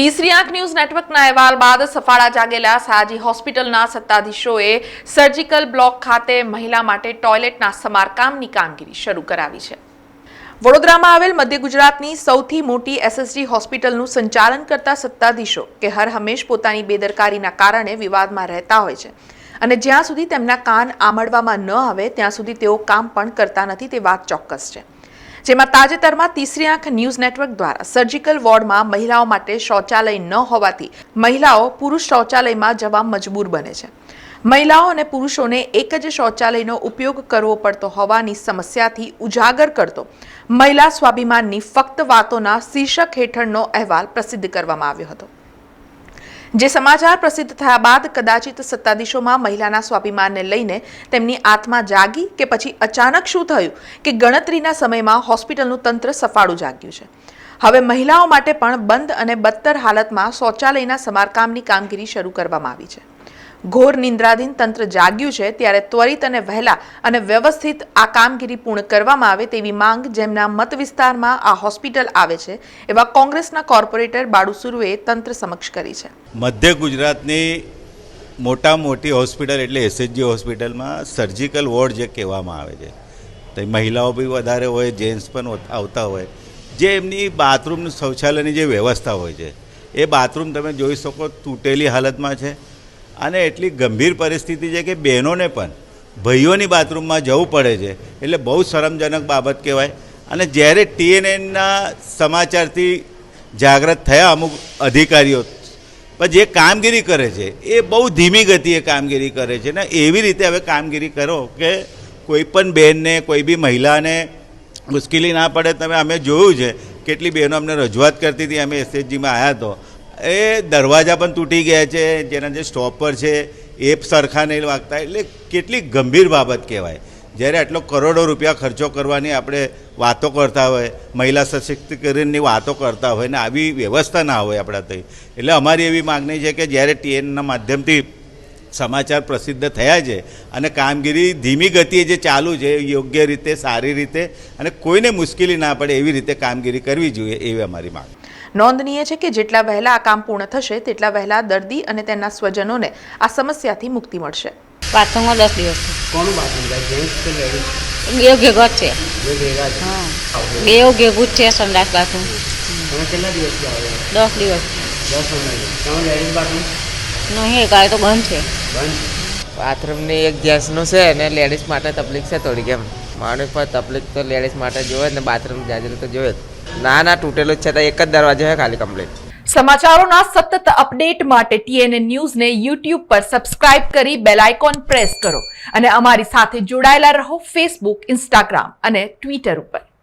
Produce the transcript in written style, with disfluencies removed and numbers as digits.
तीसरी आंख न्यूज नेटवर्कના અહેવાલ બાદ સફાળા જાગેલા સાજી હોસ્પિટલના સત્તાધીશોએ સર્જિકલ બ્લોક ખાતે મહિલા માટે ટોયલેટના સમારકામની કામગીરી શરૂ કરાવી છે। વડોદરામાં આવેલ મધ્ય ગુજરાતની સૌથી મોટી એસએસજી હોસ્પિટલનું સંચાલન કરતા સત્તાધીશો કે હર હંમેશ પોતાની બેદરકારીના કારણે વિવાદમાં રહેતા હોય છે અને જ્યાં સુધી તેમના કાન આમળવામાં ન આવે ત્યાં સુધી તેઓ કામ પણ કરતા નથી તે વાત ચોક્કસ છે। જેમાં તાજેતરમાં तीसरी आंख न्यूज नेटवर्क द्वारा सर्जिकल वॉर्ड में महिलाओं माटे शौचालय न होवाथी महिलाओं पुरुष शौचालय में जवा मजबूर बने छे। महिलाओं और पुरुषों ने एक ज शौचालयनो उपयोग करवो पड़तो होवानी समस्याथी उजागर करतो महिला स्वाभिमाननी फक्त वातोना शीर्षक हेठळनो अहेवाल प्रसिद्ध करवामां आव्यो हतो। जे समाचार प्रसिद्ध थया बाद कदाचित सत्ताधीशों महिलाना स्वाभिमानने लईने तेमनी आत्मा जागी के पछी अचानक शुं थयुं के गणतरीना समयमां होस्पिટલનું तंत्र सफाळुं जाग्युं छे। हवे महिलाओं माटे पण बंध अने बदतर हालतमां शौचालयना समारकामनी कामगीरी शरू करवामां आवी छे। घोर निंद्राधीन तंत्र जाग्युं छे ત્યારે त्वरित અને વહેલા અને વ્યવસ્થિત આ કામગીરી પૂર્ણ કરવામાં આવે તેવી માંગ જેમના મત વિસ્તારમાં આ હોસ્પિટલ આવે છે એવા કોંગ્રેસના કોર્પોરેટર બાળુ સુરુએ તંત્ર સમક્ષ કરી છે। મધ્ય ગુજરાતની મોટી હોસ્પિટલ એટલે એસએસજી હોસ્પિટલમાં સર્જિકલ વોર્ડ જે કહેવામાં આવે છે તો મહિલાઓ બી વધારે હોય, જેન્ટ્સ પણ આવતા હોય, જે એમની બાથરૂમ શૌચાલયની જે વ્યવસ્થા હોય છે એ બાથરૂમ તમે જોઈ શકો તૂટેલી હાલતમાં છે અને એટલી ગંભીર પરિસ્થિતિ છે કે બહેનોને પણ ભાઈઓની બાથરૂમમાં જવું પડે છે એટલે બહુ શરમજનક બાબત કહેવાય। અને જ્યારે ટીએનએના સમાચારથી જાગૃત થયા અમુક અધિકારીઓ પણ જે કામગીરી કરે છે એ બહુ ધીમી ગતિએ કામગીરી કરે છે ને એવી રીતે હવે કામગીરી કરો કે કોઈ પણ બહેનને કોઈ બી મહિલાને મુશ્કેલી ના પડે। તમે અમે જોયું છે કેટલી બહેનો અમને રજૂઆત કરતી હતી, અમે એસએચજીમાં આવ્યા તો એ દરવાજા પણ તૂટી ગયા છે, જેના જે સ્ટોપર છે એ સરખા નહીં વાગતા, એટલે કેટલી ગંભીર બાબત કહેવાય। જ્યારે આટલો કરોડો રૂપિયા ખર્ચો કરવાની આપણે વાતો કરતા હોય, મહિલા સશક્તિકરણની વાતો કરતા હોય ને આવી વ્યવસ્થા ના હોય આપણા થઈ, એટલે અમારી એવી માગણી છે કે જ્યારે ટીએનના માધ્યમથી સમાચાર પ્રસિદ્ધ થયા છે અને કામગીરી ધીમી ગતિએ જે ચાલુ છે યોગ્ય રીતે, સારી રીતે અને કોઈને મુશ્કેલી ના પડે એવી રીતે કામગીરી કરવી જોઈએ એવી અમારી માંગ। નોંધનીય છે કે જેટલા વહેલા આ કામ પૂર્ણ થશે તેટલા વહેલા દર્દી અને તેના સ્વજનોને આ સમસ્યાથી મુક્તિ મળશે। બાથરૂમમાં 10 દિવસ કોનું બાથરૂમ છે? જેન્ટ્સ કે લેડીઝ? બે ભેગા જ છે। બે ભેગા છે? હા, બે ભેગું જ છે સંડાસ બાથરૂમ। તમે કેટલા દિવસથી આવો? 10 દિવસ। 10 દિવસ। તમે લેડીઝ બાથરૂમ નહીં, કાંઈ તો બંધ છે। બંધ? બાથરૂમની એક જેન્ટ્સનું છે અને લેડીઝ માટે તકલીફ છે થોડી, કેમ માણસ પર તકલીફ તો લેડીઝ માટે જોવે ને બાથરૂમ જાજરું તો જોવે જ ના તૂટેલું જ છે તો એક જ દરવાજો છે ખાલી કમ્પ્લીટ। સમાચારોના સતત અપડેટ માટે ટીએનએ ન્યૂઝને YouTube પર સબસ્ક્રાઇબ કરી બેલ આઇકોન પ્રેસ કરો અને અમારી સાથે જોડાયેલા રહો ફેસબુક, ઇન્સ્ટાગ્રામ અને ટ્વિટર ઉપર।